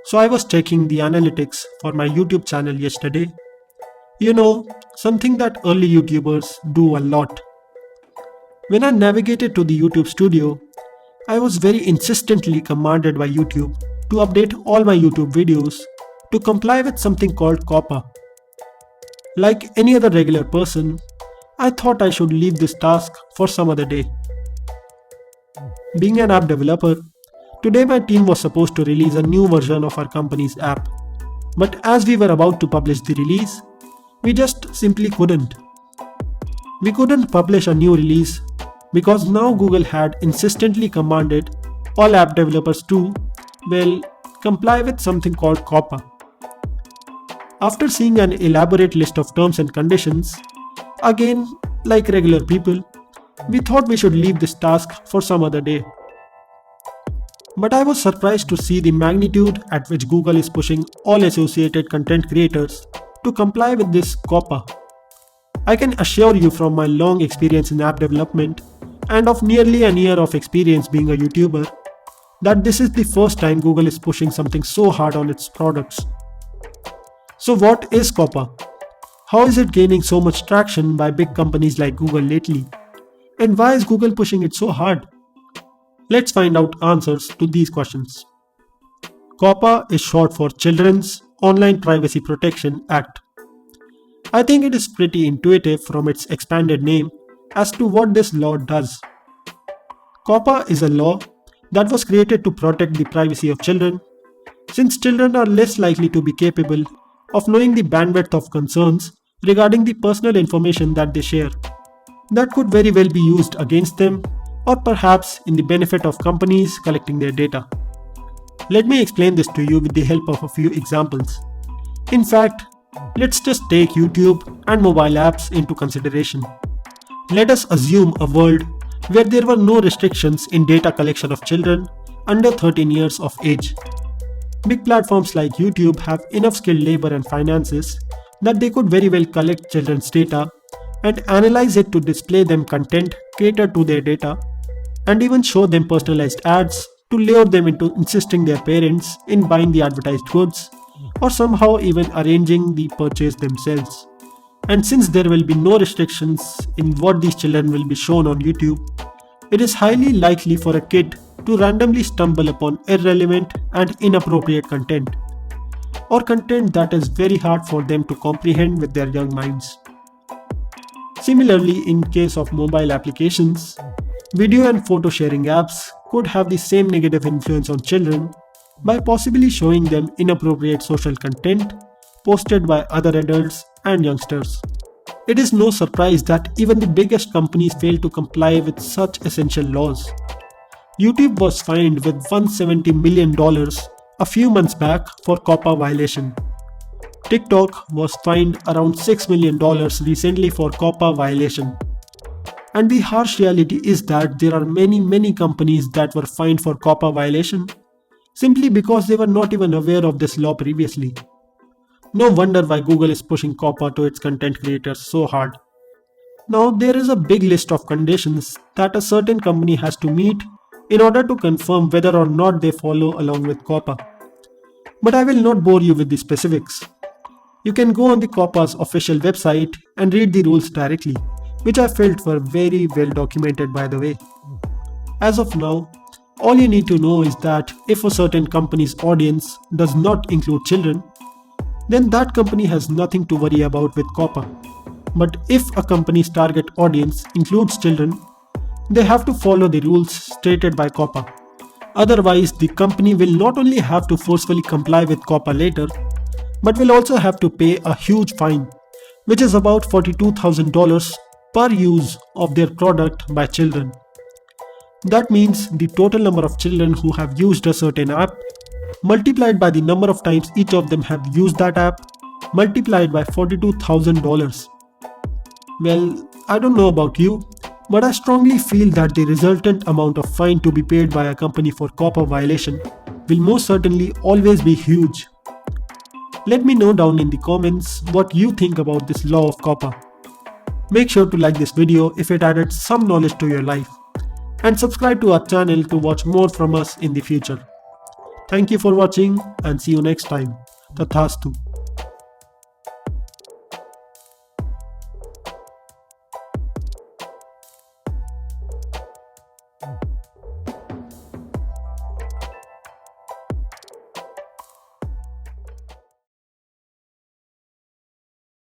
So I was checking the analytics for my YouTube channel yesterday. You know, something that early YouTubers do a lot. When I navigated to the YouTube studio, I was very insistently commanded by YouTube to update all my YouTube videos to comply with something called COPPA. Like any other regular person, I thought I should leave this task for some other day. Being an app developer, today my team was supposed to release a new version of our company's app. But as we were about to publish the release, we just simply couldn't. We couldn't publish a new release because now Google had insistently commanded all app developers to, well, comply with something called COPPA. After seeing an elaborate list of terms and conditions, again, like regular people, we thought we should leave this task for some other day. But I was surprised to see the magnitude at which Google is pushing all associated content creators to comply with this COPPA. I can assure you from my long experience in app development and of nearly an year of experience being a YouTuber that this is the first time Google is pushing something so hard on its products. So what is COPPA? How is it gaining so much traction by big companies like Google lately? And why is Google pushing it so hard? Let's find out answers to these questions. COPPA is short for Children's Online Privacy Protection Act. I think it is pretty intuitive from its expanded name as to what this law does. COPPA is a law that was created to protect the privacy of children, since children are less likely to be capable of knowing the bandwidth of concerns regarding the personal information that they share. That could very well be used against them or perhaps in the benefit of companies collecting their data. Let me explain this to you with the help of a few examples. In fact, let's just take YouTube and mobile apps into consideration. Let us assume a world where there were no restrictions in data collection of children under 13 years of age. Big platforms like YouTube have enough skilled labor and finances that they could very well collect children's data and analyze it to display them content catered to their data and even show them personalized ads to lure them into insisting their parents in buying the advertised goods or somehow even arranging the purchase themselves. And since there will be no restrictions in what these children will be shown on YouTube, it is highly likely for a kid to randomly stumble upon irrelevant and inappropriate content, or content that is very hard for them to comprehend with their young minds. Similarly, in case of mobile applications, video and photo sharing apps could have the same negative influence on children by possibly showing them inappropriate social content posted by other adults and youngsters. It is no surprise that even the biggest companies fail to comply with such essential laws. YouTube was fined with $170 million a few months back for COPPA violation. TikTok was fined around $6 million recently for COPPA violation. And the harsh reality is that there are many companies that were fined for COPPA violation simply because they were not even aware of this law previously. No wonder why Google is pushing COPPA to its content creators so hard. Now there is a big list of conditions that a certain company has to meet in order to confirm whether or not they follow along with COPPA. But I will not bore you with the specifics. You can go on the COPPA's official website and read the rules directly, which I felt were very well documented by the way. As of now, all you need to know is that if a certain company's audience does not include children, then that company has nothing to worry about with COPPA. But if a company's target audience includes children, they have to follow the rules stated by COPPA. Otherwise, the company will not only have to forcefully comply with COPPA later, but will also have to pay a huge fine, which is about $42,000 per use of their product by children. That means the total number of children who have used a certain app multiplied by the number of times each of them have used that app multiplied by $42,000. Well, I don't know about you, but I strongly feel that the resultant amount of fine to be paid by a company for COPPA violation will most certainly always be huge. Let me know down in the comments what you think about this law of COPPA. Make sure to like this video if it added some knowledge to your life, and subscribe to our channel to watch more from us in the future. Thank you for watching and see you next time. Tathastu.